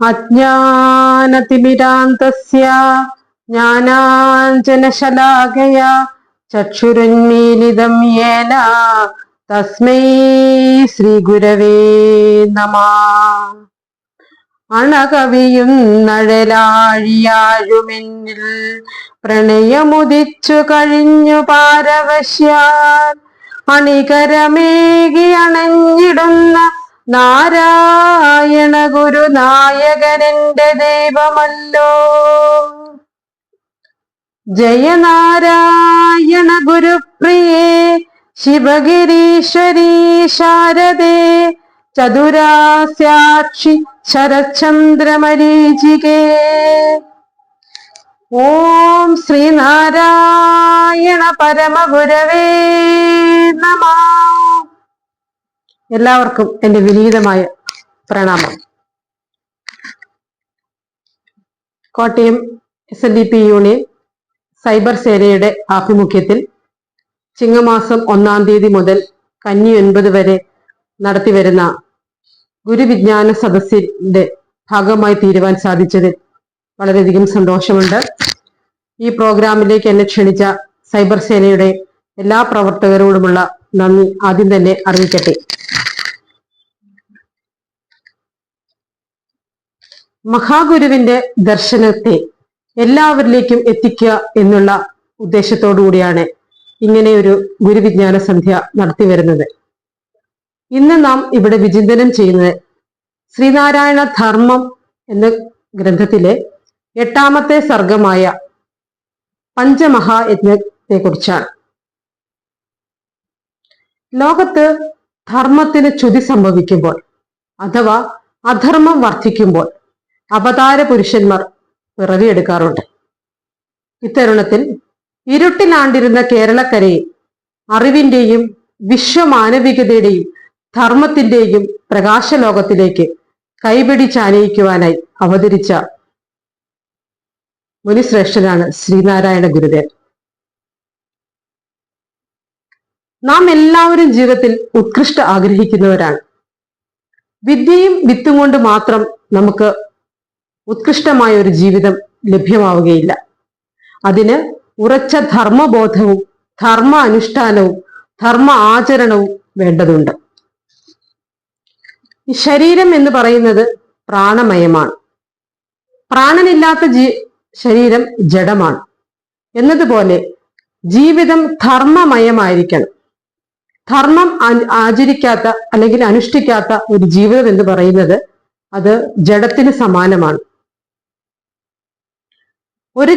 അജ്ഞാനതിമിരാന്തസ്യ ജ്ഞാനാഞ്ജനശലാകയാ ചക്ഷുരുന്മീലിതം യേന തസ്മൈ ശ്രീ ഗുരവേ നമഃ. അണകവിയും നഴലാഴിയാഴുമെന്നിൽ പ്രണയമുദിച്ചു കഴിഞ്ഞു പാരവശ്യാൽ അണികരമേകി അണഞ്ഞിടുന്ന നാരായണ ഗുരുനായകനെന്റെ ദൈവമല്ലോ. ജയനാരായണ ഗുരുപ്രിയേ ശിവഗിരീശ്വരീ ശാരദേ ചതുരാസ്യാക്ഷി ശരചന്ദ്രമരീചികേ. ഓം ശ്രീനാരായണ പരമഗുരവേ നമഃ. എല്ലാവർക്കും എന്റെ വിനീതമായ പ്രണാമം. കോട്ടയം SNDP യൂണിയൻ സൈബർ സേനയുടെ ആഭിമുഖ്യത്തിൽ ചിങ്ങമാസം 1-ാം തീയതി മുതൽ കന്നി 9 വരെ നടത്തിവരുന്ന ഗുരുവിജ്ഞാന സദസ്സിന്റെ ഭാഗമായി തീരുവാൻ സാധിച്ചതിൽ വളരെയധികം സന്തോഷമുണ്ട്. ഈ പ്രോഗ്രാമിലേക്ക് എന്നെ ക്ഷണിച്ച സൈബർ സേനയുടെ എല്ലാ പ്രവർത്തകരോടുമുള്ള നന്ദി ആദ്യം തന്നെ അറിയിക്കട്ടെ. മഹാഗുരുവിന്റെ ദർശനത്തെ എല്ലാവരിലേക്കും എത്തിക്കുക എന്നുള്ള ഉദ്ദേശത്തോടു കൂടിയാണ് ഇങ്ങനെ ഒരു ഗുരുവിജ്ഞാന സന്ധ്യ നടത്തി വരുന്നത്. ഇന്ന് നാം ഇവിടെ വിചിന്തനം ചെയ്യുന്നത് ശ്രീനാരായണ ധർമ്മം എന്ന ഗ്രന്ഥത്തിലെ 8-ാമത്തെ സർഗമായ പഞ്ചമഹായജ്ഞത്തെ കുറിച്ചാണ്. ലോകത്ത് ധർമ്മത്തിന് ച്യുതി സംഭവിക്കുമ്പോൾ അഥവാ അധർമ്മം വർദ്ധിക്കുമ്പോൾ അവതാര പുരുഷന്മാർ പിറവിയെടുക്കാറുണ്ട്. ഇത്തരുണത്തിൽ ഇരുട്ടിലാണ്ടിരുന്ന കേരളക്കരയെ അറിവിന്റെയും വിശ്വമാനവികതയുടെയും ധർമ്മത്തിന്റെയും പ്രകാശലോകത്തിലേക്ക് കൈപിടിച്ചാനയിക്കുവാനായി അവതരിച്ച മുനിശ്രേഷ്ഠനാണ് ശ്രീനാരായണ ഗുരുദേവൻ. നാം എല്ലാവരും ജീവിതത്തിൽ ഉത്കൃഷ്ട ആഗ്രഹിക്കുന്നവരാണ്. വിദ്യയും വിത്തും കൊണ്ട് മാത്രം നമുക്ക് ഉത്കൃഷ്ടമായ ഒരു ജീവിതം ലഭ്യമാവുകയില്ല. അതിന് ഉറച്ച ധർമ്മബോധവും ധർമ്മ അനുഷ്ഠാനവും ധർമ്മ ആചരണവും വേണ്ടതുണ്ട്. ഈ ശരീരം എന്ന് പറയുന്നത് പ്രാണമയമാണ്. പ്രാണനില്ലാത്ത ശരീരം ജഡമാണ് എന്നതുപോലെ ജീവിതം ധർമ്മമയമായിരിക്കണം. ധർമ്മം ആചരിക്കാത്ത അല്ലെങ്കിൽ അനുഷ്ഠിക്കാത്ത ഒരു ജീവിതം എന്ന് പറയുന്നത് അത് ജഡത്തിന് സമാനമാണ്. ഒരു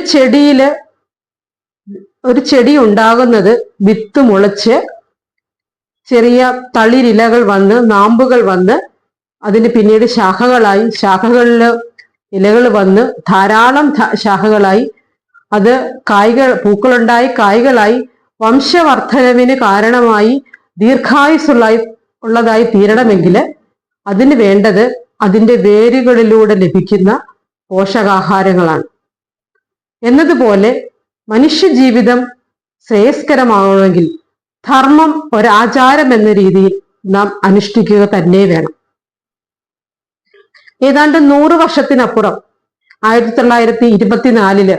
ചെടി ഉണ്ടാകുന്നത് വിത്ത് മുളച്ച് ചെറിയ തളിരിലകൾ വന്ന് നാമ്പുകൾ വന്ന് അതിന് പിന്നീട് ശാഖകളായി, ശാഖകളില് ഇലകൾ വന്ന് ധാരാളം ശാഖകളായി, അത് പൂക്കളുണ്ടായി കായ്കളായി വംശവർദ്ധനവിന് കാരണമായി ദീർഘായുസ്സുള്ളതായി തീരണമെങ്കിൽ അതിന് വേണ്ടത് അതിൻ്റെ വേരുകളിലൂടെ ലഭിക്കുന്ന പോഷകാഹാരങ്ങളാണ്. എന്നതുപോലെ മനുഷ്യജീവിതം ശ്രേയസ്കരമാകണമെങ്കിൽ ധർമ്മം ഒരാചാരം എന്ന രീതിയിൽ നാം അനുഷ്ഠിക്കുക തന്നെ വേണം. ഏതാണ്ട് 100 വർഷത്തിനപ്പുറം 1924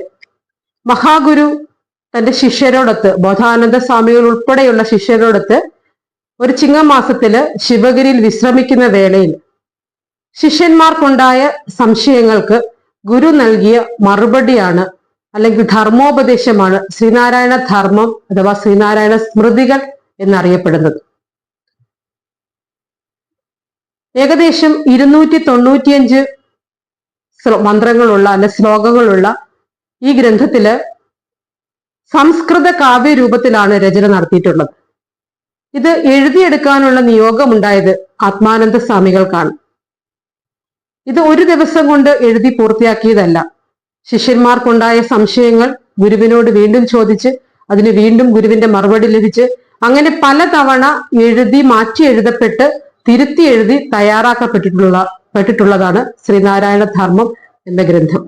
മഹാഗുരു തന്റെ ശിഷ്യരോടൊത്ത്, ബോധാനന്ദ സ്വാമികൾ ഉൾപ്പെടെയുള്ള ശിഷ്യരോടൊത്ത് ഒരു ചിങ്ങമാസത്തില് ശിവഗിരിയിൽ വിശ്രമിക്കുന്ന വേളയിൽ ശിഷ്യന്മാർക്കുണ്ടായ സംശയങ്ങൾക്ക് ഗുരു നൽകിയ മറുപടിയാണ് അല്ലെങ്കിൽ ധർമ്മോപദേശമാണ് ശ്രീനാരായണ ധർമ്മം അഥവാ ശ്രീനാരായണ സ്മൃതികൾ എന്നറിയപ്പെടുന്നത്. ഏകദേശം 295 മന്ത്രങ്ങളുള്ള അല്ലെ ശ്ലോകങ്ങളുള്ള ഈ ഗ്രന്ഥത്തില് സംസ്കൃത കാവ്യരൂപത്തിലാണ് രചന നടത്തിയിട്ടുള്ളത്. ഇത് എഴുതിയെടുക്കാനുള്ള നിയോഗമുണ്ടായത് ആത്മാനന്ദ സ്വാമികൾക്കാണ്. ഇത് ഒരു ദിവസം കൊണ്ട് എഴുതി പൂർത്തിയാക്കിയതല്ല. ശിഷ്യന്മാർക്കുണ്ടായ സംശയങ്ങൾ ഗുരുവിനോട് വീണ്ടും ചോദിച്ച് അതിന് വീണ്ടും ഗുരുവിന്റെ മറുപടി ലഭിച്ച് അങ്ങനെ പലതവണ എഴുതി മാറ്റി എഴുതപ്പെട്ട് തിരുത്തി എഴുതി തയ്യാറാക്കപ്പെട്ടിട്ടുള്ളതാണ് ശ്രീനാരായണ ധർമ്മം എന്ന ഗ്രന്ഥം.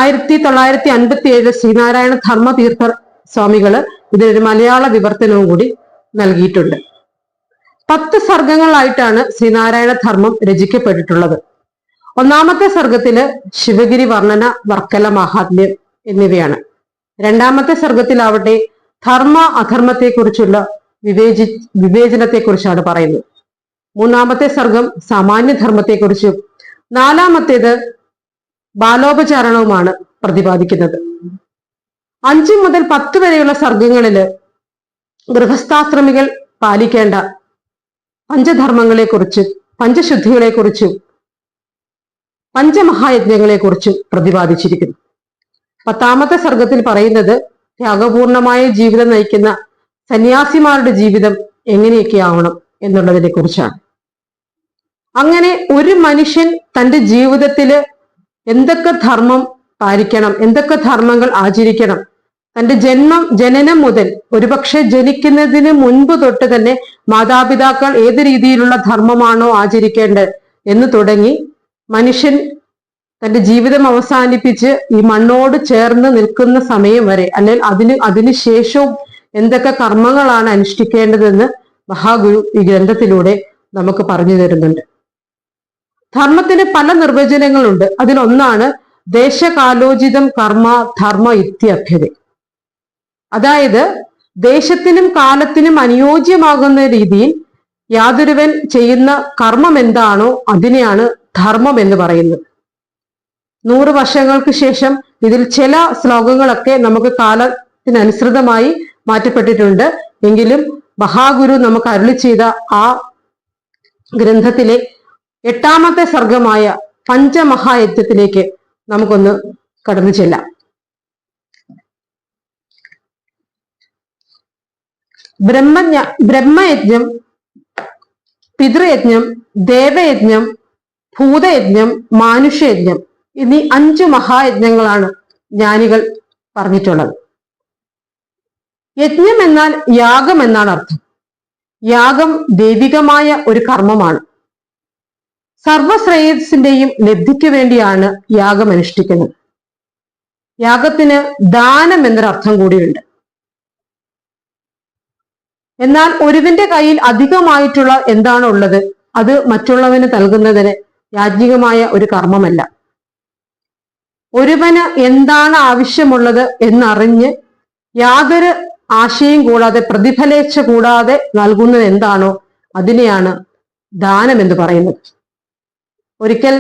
1957 ശ്രീനാരായണ ധർമ്മതീർത്ഥ സ്വാമികള് ഇതിനൊരു മലയാള വിവർത്തനവും കൂടി നൽകിയിട്ടുണ്ട്. 10 സർഗങ്ങളായിട്ടാണ് ശ്രീനാരായണ ധർമ്മം രചിക്കപ്പെട്ടിട്ടുള്ളത്. ഒന്നാമത്തെ സർഗത്തില് ശിവഗിരി വർണ്ണന, വർക്കല മാഹാത്മ്യം എന്നിവയാണ്. രണ്ടാമത്തെ സർഗത്തിലാവട്ടെ ധർമ്മ അധർമ്മത്തെക്കുറിച്ചുള്ള വിവേചനത്തെക്കുറിച്ചാണ് പറയുന്നത്. മൂന്നാമത്തെ സർഗം സാമാന്യധർമ്മത്തെക്കുറിച്ചും നാലാമത്തേത് ബാലോപചാരണവുമാണ് പ്രതിപാദിക്കുന്നത്. 5 മുതൽ 10 വരെയുള്ള സർഗങ്ങളില് ഗൃഹസ്ഥാശ്രമികൾ പാലിക്കേണ്ട പഞ്ചധർമ്മങ്ങളെക്കുറിച്ചും പഞ്ചശുദ്ധികളെക്കുറിച്ചും പഞ്ചമഹായജ്ഞങ്ങളെക്കുറിച്ചും പ്രതിപാദിച്ചിരിക്കുന്നു. 10ാമത്തെ സർഗത്തിൽ പറയുന്നത് ത്യാഗപൂർണമായ ജീവിതം നയിക്കുന്ന സന്യാസിമാരുടെ ജീവിതം എങ്ങനെയൊക്കെ ആവണം എന്നുള്ളതിനെ കുറിച്ചാണ്. അങ്ങനെ ഒരു മനുഷ്യൻ തന്റെ ജീവിതത്തില് എന്തൊക്കെ ധർമ്മം പാലിക്കണം, എന്തൊക്കെ ധർമ്മങ്ങൾ ആചരിക്കണം, തന്റെ ജനനം മുതൽ ഒരുപക്ഷെ ജനിക്കുന്നതിന് മുൻപ് തൊട്ട് തന്നെ മാതാപിതാക്കൾ ഏത് രീതിയിലുള്ള ധർമ്മമാണോ ആചരിക്കേണ്ടത് എന്ന് തുടങ്ങി മനുഷ്യൻ തന്റെ ജീവിതം അവസാനിപ്പിച്ച് ഈ മണ്ണോട് ചേർന്ന് നിൽക്കുന്ന സമയം വരെ, അല്ലെങ്കിൽ അതിനുശേഷവും എന്തൊക്കെ കർമ്മങ്ങളാണ് അനുഷ്ഠിക്കേണ്ടതെന്ന് മഹാഗുരു ഈ ഗ്രന്ഥത്തിലൂടെ നമുക്ക് പറഞ്ഞു തരുന്നുണ്ട്. ധർമ്മത്തിന് പല നിർവചനങ്ങളുണ്ട്. അതിലൊന്നാണ് ദേശകാലോചിതം കർമ്മ ധർമ്മ ഇത്യഭ്യത. അതായത് ദേശത്തിനും കാലത്തിനും അനുയോജ്യമാകുന്ന രീതിയിൽ യാതൊരുവൻ ചെയ്യുന്ന കർമ്മം എന്താണോ അതിനെയാണ് ധർമ്മം എന്ന് പറയുന്നത്. 100 വർഷങ്ങൾക്ക് ശേഷം ഇതിൽ ചില ശ്ലോകങ്ങളൊക്കെ നമുക്ക് കാലത്തിനനുസൃതമായി മാറ്റപ്പെട്ടിട്ടുണ്ട്. എങ്കിലും മഹാഗുരു നമുക്ക് അരുളി ചെയ്ത ആ ഗ്രന്ഥത്തിലെ 8ാമത്തെ സർഗമായ പഞ്ചമഹായജ്ഞത്തിലേക്ക് നമുക്കൊന്ന് കടന്നു ചെല്ലാം. ബ്രഹ്മയജ്ഞം, പിതൃയജ്ഞം, ദേവയജ്ഞം, ഭൂതയജ്ഞം, മാനുഷ്യയജ്ഞം എന്നീ 5 മഹായജ്ഞങ്ങളാണ് ജ്ഞാനികൾ പറഞ്ഞിട്ടുള്ളത്. യജ്ഞം എന്നാൽ യാഗം എന്നാണ് അർത്ഥം. യാഗം ദൈവികമായ ഒരു കർമ്മമാണ്. സർവശ്രേയസിന്റെയും ലബ്ധിക്ക് വേണ്ടിയാണ് യാഗം അനുഷ്ഠിക്കുന്നത്. യാഗത്തിന് ദാനം എന്നൊരർത്ഥം കൂടിയുണ്ട്. എന്നാൽ ഒരുവന്റെ കയ്യിൽ അധികമായിട്ടുള്ള എന്താണോ ഉള്ളത് അത് മറ്റുള്ളവന് നൽകുന്നതിന് യാജ്ഞികമായ ഒരു കർമ്മമല്ല. ഒരുവന് എന്താണ് ആവശ്യമുള്ളത് എന്നറിഞ്ഞ് യാതൊരു ആശയും കൂടാതെ പ്രതിഫലേച്ഛ കൂടാതെ നൽകുന്നത് എന്താണോ അതിനെയാണ് ദാനം എന്ന് പറയുന്നത്. ഒരിക്കൽ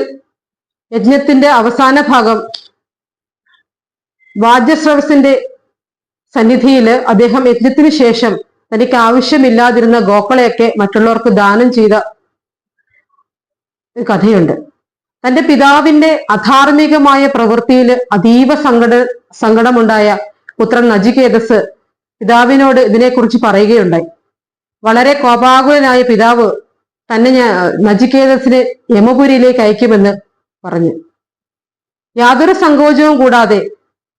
യജ്ഞത്തിന്റെ അവസാന ഭാഗം വാജസ്രവസിന്റെ സന്നിധിയിൽ അദ്ദേഹം യജ്ഞത്തിന് ശേഷം തനിക്ക് ആവശ്യമില്ലാതിരുന്ന ഗോക്കളെയൊക്കെ മറ്റുള്ളവർക്ക് ദാനം ചെയ്ത കഥയുണ്ട്. തന്റെ പിതാവിന്റെ അധാർമികമായ പ്രവൃത്തിയിൽ അതീവ സങ്കടമുണ്ടായ പുത്രൻ നചികേതസ് പിതാവിനോട് ഇതിനെക്കുറിച്ച് പറയുകയുണ്ടായി. വളരെ കോപാകുലനായ പിതാവ് തന്നെ നചികേതസിനെ യമപുരിയിലേക്ക് അയക്കുമെന്ന് പറഞ്ഞു. യാതൊരു സങ്കോചവും കൂടാതെ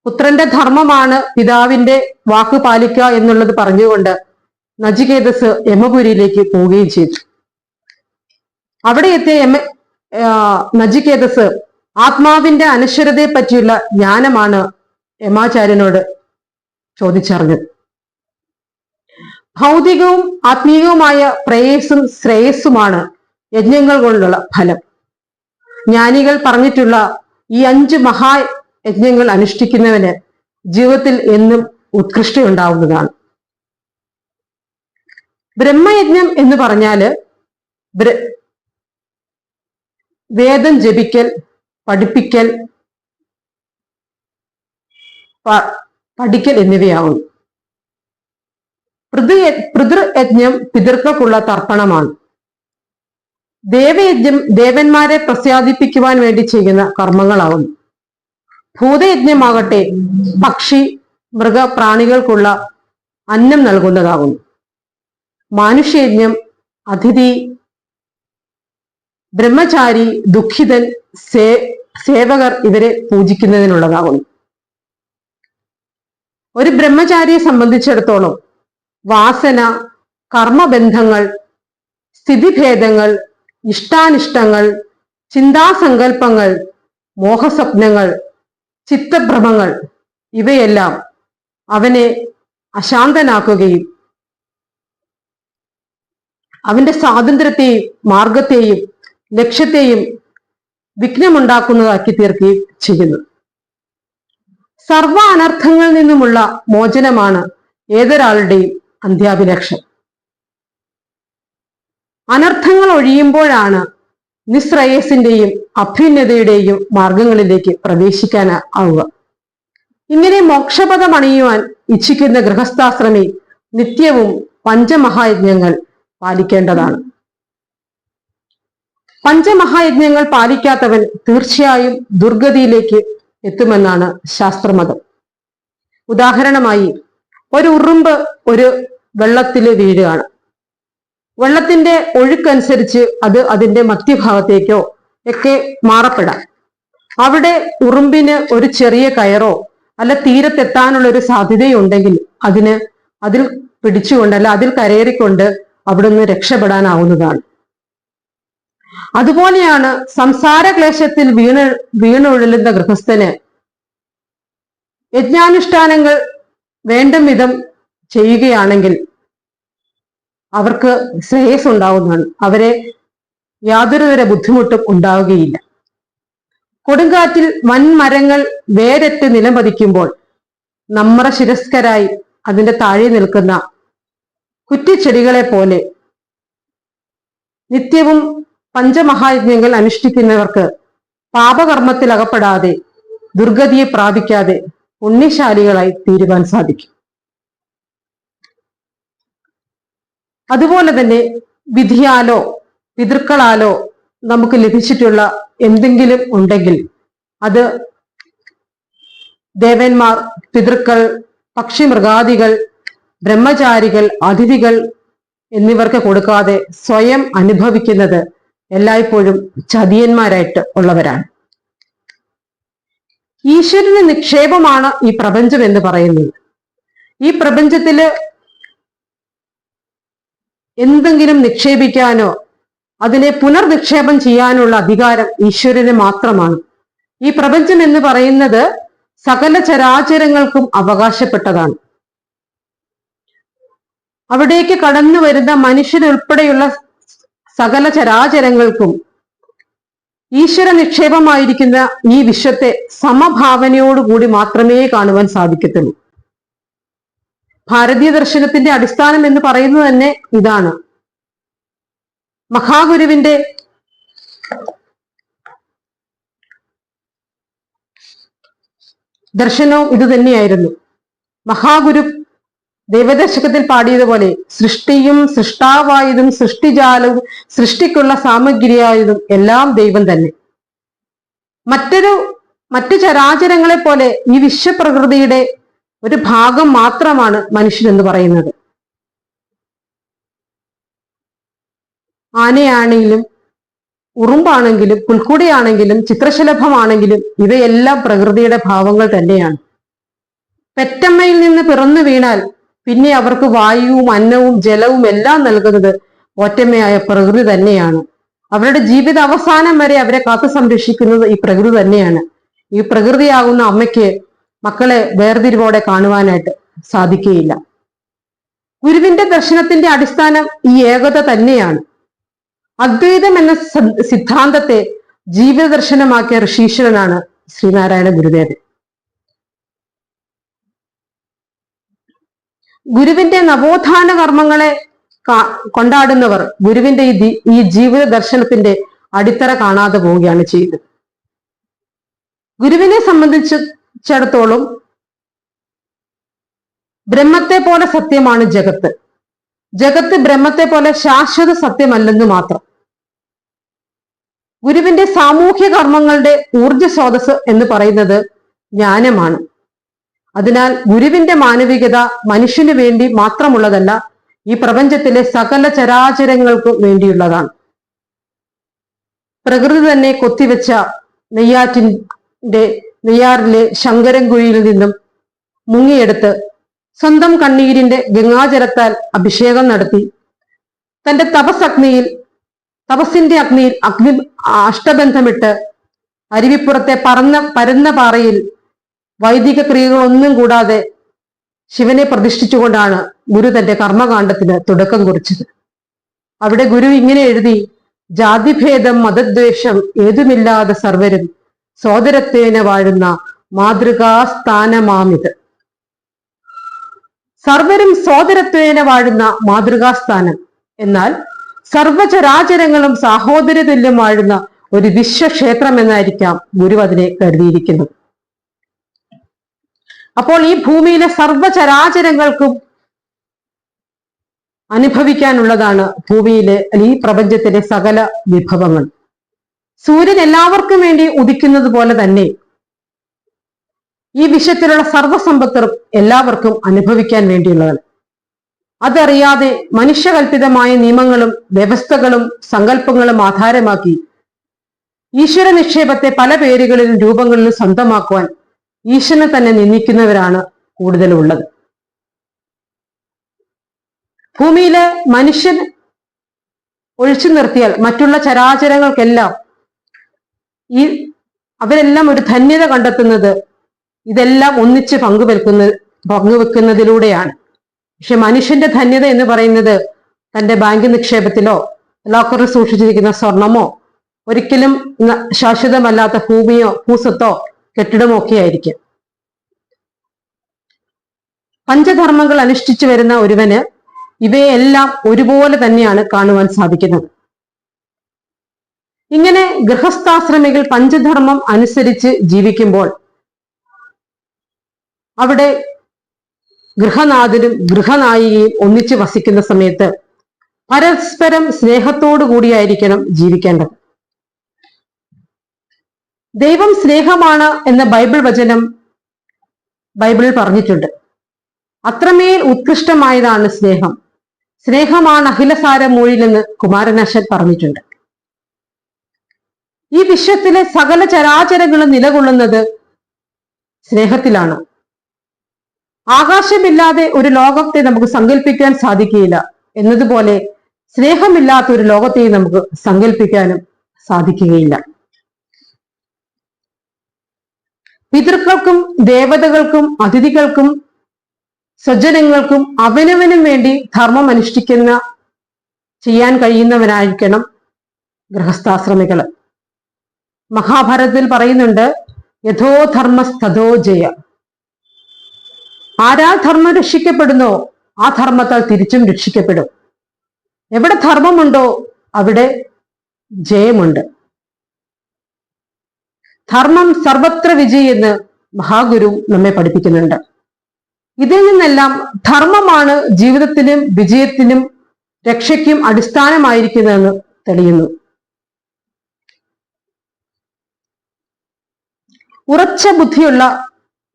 പുത്രന്റെ ധർമ്മമാണ് പിതാവിന്റെ വാക്ക് പാലിക്കുക എന്നുള്ളത് പറഞ്ഞുകൊണ്ട് നചികേതസ് യമപുരിയിലേക്ക് പോവുകയും ചെയ്തു. അവിടെ എത്തിയ നചികേതസ് ആത്മാവിന്റെ അനശ്വരതയെ പറ്റിയുള്ള ജ്ഞാനമാണ് യമാചാര്യനോട് ചോദിച്ചറിഞ്ഞത്. ഭൗതികവും ആത്മീയവുമായ പ്രേയസ്സും ശ്രേയസ്സുമാണ് യജ്ഞങ്ങൾ കൊണ്ടുള്ള ഫലം. ജ്ഞാനികൾ പറഞ്ഞിട്ടുള്ള ഈ 5 മഹായജ്ഞങ്ങൾ അനുഷ്ഠിക്കുന്നവന് ജീവിതത്തിൽ എന്നും ഉത്കൃഷ്ടയുണ്ടാവുന്നതാണ്. ബ്രഹ്മയജ്ഞം എന്ന് പറഞ്ഞാല് വേദം ജപിക്കൽ, പഠിപ്പിക്കൽ, പഠിക്കൽ എന്നിവയാകുന്നു. പിതൃയജ്ഞം പിതൃക്കൾക്കുള്ള തർപ്പണമാണ്. ദേവയജ്ഞം ദേവന്മാരെ പ്രസാദിപ്പിക്കുവാൻ വേണ്ടി ചെയ്യുന്ന കർമ്മങ്ങളാകുന്നു. ഭൂതയജ്ഞമാകട്ടെ പക്ഷി മൃഗപ്രാണികൾക്കുള്ള അന്നം നൽകുന്നതാകുന്നു. മാനുഷ്യയജ്ഞം അതിഥി, ബ്രഹ്മചാരി, ദുഃഖിതൻ, സേവകർ ഇവരെ പൂജിക്കുന്നതിനുള്ളതാകുന്നു. ഒരു ബ്രഹ്മചാരിയെ സംബന്ധിച്ചിടത്തോളം വാസന, കർമ്മബന്ധങ്ങൾ, സ്ഥിതിഭേദങ്ങൾ, ഇഷ്ടാനിഷ്ടങ്ങൾ, ചിന്താസങ്കല്പങ്ങൾ, മോഹസ്വപ്നങ്ങൾ, ചിത്തഭ്രമങ്ങൾ ഇവയെല്ലാം അവനെ അശാന്തനാക്കുകയും അവന്റെ സ്വാതന്ത്ര്യത്തെയും മാർഗത്തെയും ലക്ഷ്യത്തെയും വിഘ്നമുണ്ടാക്കുന്നതാക്കി തീർക്കുകയും ചെയ്യുന്നു. സർവ അനർത്ഥങ്ങളിൽ നിന്നുമുള്ള മോചനമാണ് ഏതൊരാളുടെയും അന്ത്യാഭിലക്ഷം. അനർത്ഥങ്ങൾ ഒഴിയുമ്പോഴാണ് നിശ്രേയസിന്റെയും അഭ്യുന്നതയുടെയും മാർഗങ്ങളിലേക്ക് പ്രവേശിക്കാൻ ആവുക. ഇങ്ങനെ മോക്ഷപദം അണിയുവാൻ ഇച്ഛിക്കുന്ന ഗൃഹസ്ഥാശ്രമി നിത്യവും പഞ്ചമഹായജ്ഞങ്ങൾ പാലിക്കേണ്ടതാണ്. പഞ്ചമഹായജ്ഞങ്ങൾ പാലിക്കാത്തവൻ തീർച്ചയായും ദുർഗതിയിലേക്ക് എത്തുമെന്നാണ് ശാസ്ത്രമതം. ഉദാഹരണമായി, ഒരു ഉറുമ്പ് ഒരു വെള്ളത്തിൽ വീഴുകയാണ്. വെള്ളത്തിന്റെ ഒഴുക്കനുസരിച്ച് അത് അതിന്റെ മധ്യഭാഗത്തേക്കോ ഒക്കെ മാറപ്പെടാം. അവിടെ ഉറുമ്പിന് ഒരു ചെറിയ കയറോ അല്ല തീരത്തെത്താനുള്ള ഒരു സാധ്യതയുണ്ടെങ്കിൽ അതിൽ പിടിച്ചുകൊണ്ട് അല്ല അതിൽ കരയേറിക്കൊണ്ട് അവിടുന്ന് രക്ഷപ്പെടാനാവുന്നതാണ്. അതുപോലെയാണ് സംസാര ക്ലേശത്തിൽ വീണുഴലുന്ന ഗൃഹസ്ഥന് യജ്ഞാനുഷ്ഠാനങ്ങൾ വേണ്ടും വിധം ചെയ്യുകയാണെങ്കിൽ അവർക്ക് ശ്രേയസ് ഉണ്ടാവുന്നതാണ്. അവരെ യാതൊരുതര ബുദ്ധിമുട്ടും ഉണ്ടാവുകയില്ല. കൊടുങ്കാറ്റിൽ വൻമരങ്ങൾ വേരറ്റ് നിലംപതിക്കുമ്പോൾ നമ്മറ ശിരസ്കരായി അതിന്റെ താഴെ നിൽക്കുന്ന കുറ്റിച്ചെടികളെ പോലെ നിത്യവും പഞ്ചമഹായജ്ഞങ്ങൾ അനുഷ്ഠിക്കുന്നവർക്ക് പാപകർമ്മത്തിൽ അകപ്പെടാതെ ദുർഗതിയെ പ്രാപിക്കാതെ പുണ്യശാലികളായി തീരുവാൻ സാധിക്കും. അതുപോലെ തന്നെ വിധിയാലോ പിതൃക്കളാലോ നമുക്ക് ലഭിച്ചിട്ടുള്ള എന്തെങ്കിലും ഉണ്ടെങ്കിൽ അത് ദേവന്മാർ, പിതൃക്കൾ, പക്ഷിമൃഗാദികൾ, ബ്രഹ്മചാരികൾ, അതിഥികൾ എന്നിവർക്ക് കൊടുക്കാതെ സ്വയം അനുഭവിക്കുന്നത് എല്ലായ്പ്പോഴും ചതിയന്മാരായിട്ട് ഉള്ളവരാണ്. ഈശ്വരന് നിക്ഷേപമാണ് ഈ പ്രപഞ്ചം എന്ന് പറയുന്നത്. ഈ പ്രപഞ്ചത്തില് എന്തെങ്കിലും നിക്ഷേപിക്കാനോ അതിനെ പുനർനിക്ഷേപം ചെയ്യാനുള്ള അധികാരം ഈശ്വരന് മാത്രമാണ്. ഈ പ്രപഞ്ചം എന്ന് പറയുന്നത് സകല ചരാചരങ്ങൾക്കും അവകാശപ്പെട്ടതാണ്. അവിടേക്ക് കടന്നു വരുന്ന മനുഷ്യരുൾപ്പെടെയുള്ള സകല ചരാചരങ്ങൾക്കും ഈശ്വര നിക്ഷേപമായിരിക്കുന്ന ഈ വിശ്വത്തെ സമഭാവനയോടുകൂടി മാത്രമേ കാണുവാൻ സാധിക്കത്തുള്ളൂ. ഭാരതീയ ദർശനത്തിന്റെ അടിസ്ഥാനം എന്ന് പറയുന്നത് തന്നെ ഇതാണ്. മഹാഗുരുവിന്റെ ദർശനവും ഇത് തന്നെയായിരുന്നു. മഹാഗുരു ദൈവദശകത്തിൽ പാടിയതുപോലെ സൃഷ്ടിയും സൃഷ്ടാവായതും സൃഷ്ടിജാലവും സൃഷ്ടിക്കുള്ള സാമഗ്രിയായതും എല്ലാം ദൈവം തന്നെ. മറ്റു ചരാചരങ്ങളെ പോലെ ഈ വിശ്വപ്രകൃതിയുടെ ഒരു ഭാഗം മാത്രമാണ് മനുഷ്യൻ എന്ന് പറയുന്നത്. ആനയാണെങ്കിലും ഉറുമ്പാണെങ്കിലും പുൽക്കുടിയാണെങ്കിലും ചിത്രശലഭമാണെങ്കിലും ഇവയെല്ലാം പ്രകൃതിയുടെ ഭാവങ്ങൾ തന്നെയാണ്. പെറ്റമ്മയിൽ നിന്ന് പിറന്നു വീണാൽ പിന്നെ അവർക്ക് വായുവും അന്നവും ജലവും എല്ലാം നൽകുന്നത് ഒറ്റമ്മയായ പ്രകൃതി തന്നെയാണ്. അവരുടെ ജീവിത അവസാനം വരെ അവരെ കാത്തു സംരക്ഷിക്കുന്നത് ഈ പ്രകൃതി തന്നെയാണ്. ഈ പ്രകൃതിയാകുന്ന അമ്മയ്ക്ക് മക്കളെ വേർതിരിവോടെ കാണുവാനായിട്ട് സാധിക്കുകയില്ല. ഗുരുവിന്റെ ദർശനത്തിന്റെ അടിസ്ഥാനം ഈ ഏകത തന്നെയാണ്. അദ്വൈതം എന്ന സിദ്ധാന്തത്തെ ജീവിത ദർശനമാക്കിയ ഋഷീശ്വരനാണ് ശ്രീനാരായണ ഗുരുദേവൻ. ഗുരുവിന്റെ നവോത്ഥാന കർമ്മങ്ങളെ കൊണ്ടാടുന്നവർ ഗുരുവിന്റെ ഈ ജീവിത ദർശനത്തിന്റെ അടിത്തറ കാണാതെ പോവുകയാണ് ചെയ്യുന്നത്. ഗുരുവിനെ സംബന്ധിച്ചിടത്തോളം ബ്രഹ്മത്തെ പോലെ സത്യമാണ് ജഗത്ത്. ജഗത്ത് ബ്രഹ്മത്തെ പോലെ ശാശ്വത സത്യമല്ലെന്ന് മാത്രം. ഗുരുവിന്റെ സാമൂഹ്യ കർമ്മങ്ങളുടെ ഊർജ സ്രോതസ് എന്ന് പറയുന്നത് ജ്ഞാനമാണ്. അതിനാൽ ഗുരുവിന്റെ മാനവികത മനുഷ്യന് വേണ്ടി മാത്രമുള്ളതല്ല, ഈ പ്രപഞ്ചത്തിലെ സകല ചരാചരങ്ങൾക്കും വേണ്ടിയുള്ളതാണ്. പ്രകൃതി തന്നെ കൊത്തിവെച്ച നെയ്യാറിലെ ശങ്കരൻകുഴിയിൽ നിന്നും മുങ്ങിയെടുത്ത് സ്വന്തം കണ്ണീരിന്റെ ഗംഗാജലത്താൽ അഭിഷേകം നടത്തി തന്റെ തപസ്സിന്റെ അഗ്നിയിൽ അഷ്ടബന്ധമിട്ട് അരുവിപ്പുറത്തെ പരന്ന പാറയിൽ വൈദിക ക്രിയകളൊന്നും കൂടാതെ ശിവനെ പ്രതിഷ്ഠിച്ചുകൊണ്ടാണ് ഗുരു തന്റെ കർമ്മകാണ്ഡത്തിന് തുടക്കം കുറിച്ചത്. അവിടെ ഗുരു ഇങ്ങനെ എഴുതി: ജാതിഭേദം മതദ്വേഷം ഏതുമില്ലാതെ സർവരും സോദരത്വേന വാഴുന്ന മാതൃകാസ്ഥാനമാമിത്. സർവരും സോദരത്വേന വാഴുന്ന മാതൃകാസ്ഥാനം. എന്നാൽ സർവചരാചരങ്ങളും സാഹോദര്യ തുല്യം വാഴുന്ന ഒരു വിശ്വക്ഷേത്രം എന്നായിരിക്കാം ഗുരു അതിനെ കരുതിയിരിക്കുന്നത്. അപ്പോൾ ഈ ഭൂമിയിലെ സർവചരാചരങ്ങൾക്കും അനുഭവിക്കാനുള്ളതാണ് ഭൂമിയിലെ ഈ പ്രപഞ്ചത്തിലെ സകല വിഭവങ്ങൾ. സൂര്യൻ എല്ലാവർക്കും വേണ്ടി ഉദിക്കുന്നത് പോലെ തന്നെ ഈ വിശ്വത്തിലുള്ള സർവസമ്പത്തും എല്ലാവർക്കും അനുഭവിക്കാൻ വേണ്ടിയുള്ളതാണ്. അതറിയാതെ മനുഷ്യകൽപിതമായ നിയമങ്ങളും വ്യവസ്ഥകളും സങ്കല്പങ്ങളും ആധാരമാക്കി ഈശ്വര നിക്ഷേപത്തെ പല പേരുകളിലും രൂപങ്ങളിലും സ്വന്തമാക്കുവാൻ ഈശ്വരനെ തന്നെ നിന്ദിക്കുന്നവരാണ് കൂടുതലുള്ളത്. ഭൂമിയിലെ മനുഷ്യൻ ഒഴിച്ചു നിർത്തിയാൽ മറ്റുള്ള ചരാചരങ്ങൾക്കെല്ലാം അവരെല്ലാം ഒരു ധന്യത കണ്ടെത്തുന്നത് ഇതെല്ലാം ഒന്നിച്ച് പങ്കുവെക്കുന്നതിലൂടെയാണ്. പക്ഷെ മനുഷ്യന്റെ ധന്യത എന്ന് പറയുന്നത് തന്റെ ബാങ്ക് നിക്ഷേപത്തിലോ ലോക്കറിൽ സൂക്ഷിച്ചിരിക്കുന്ന സ്വർണമോ ഒരിക്കലും ശാശ്വതമല്ലാത്ത ഭൂമിയോ ഭൂസ്വത്തോ കെട്ടിടമോ ഒക്കെ ആയിരിക്കും. പഞ്ചധർമ്മങ്ങൾ അനുഷ്ഠിച്ചു വരുന്ന ഒരുവന് ഇവയെല്ലാം ഒരുപോലെ തന്നെയാണ് കാണുവാൻ സാധിക്കുന്നത്. ഇങ്ങനെ ഗൃഹസ്ഥാശ്രമികൾ പഞ്ചധർമ്മം അനുസരിച്ച് ജീവിക്കുമ്പോൾ അവിടെ ഗൃഹനാഥനും ഗൃഹനായികയും ഒന്നിച്ച് വസിക്കുന്ന സമയത്ത് പരസ്പരം സ്നേഹത്തോടു കൂടിയായിരിക്കണം ജീവിക്കേണ്ടത്. ദൈവം സ്നേഹമാണ് എന്ന ബൈബിൾ വചനം ബൈബിളിൽ പറഞ്ഞിട്ടുണ്ട്. അത്രമേൽ ഉത്കൃഷ്ടമായതാണ് സ്നേഹം. സ്നേഹമാണ് അഖിലസാരമൂഴിലെന്ന് കുമാരനാശൻ പറഞ്ഞിട്ടുണ്ട്. ഈ വിശ്വത്തിലെ സകല ചരാചരങ്ങളും നിലകൊള്ളുന്നത് സ്നേഹത്തിലാണ്. ആകാശമില്ലാതെ ഒരു ലോകത്തെ നമുക്ക് സങ്കല്പിക്കാൻ സാധിക്കുകയില്ല എന്നതുപോലെ സ്നേഹമില്ലാത്ത ഒരു ലോകത്തെ നമുക്ക് സങ്കല്പിക്കാനും സാധിക്കുകയില്ല. പിതൃക്കൾക്കും ദേവതകൾക്കും അതിഥികൾക്കും സ്വജനങ്ങൾക്കും അവനവനും വേണ്ടി ധർമ്മം ചെയ്യാൻ കഴിയുന്നവനായിരിക്കണം ഗൃഹസ്ഥാശ്രമികൾ. മഹാഭാരതത്തിൽ പറയുന്നുണ്ട്, യഥോ ധർമ്മസ്തഥോ ജയ. ആരാൽ ധർമ്മം രക്ഷിക്കപ്പെടുന്നോ ആ ധർമ്മത്താൽ തിരിച്ചും രക്ഷിക്കപ്പെടും. എവിടെ ധർമ്മമുണ്ടോ അവിടെ ജയമുണ്ട്. ധർമ്മം സർവത്ര വിജയി എന്ന് മഹാഗുരു നമ്മെ പഠിപ്പിക്കുന്നുണ്ട്. ഇതിൽ നിന്നെല്ലാം ധർമ്മമാണ് ജീവിതത്തിനും വിജയത്തിനും രക്ഷയ്ക്കും അടിസ്ഥാനമായിരിക്കുന്നതെന്ന് തെളിയുന്നു. ഉറച്ച ബുദ്ധിയുള്ള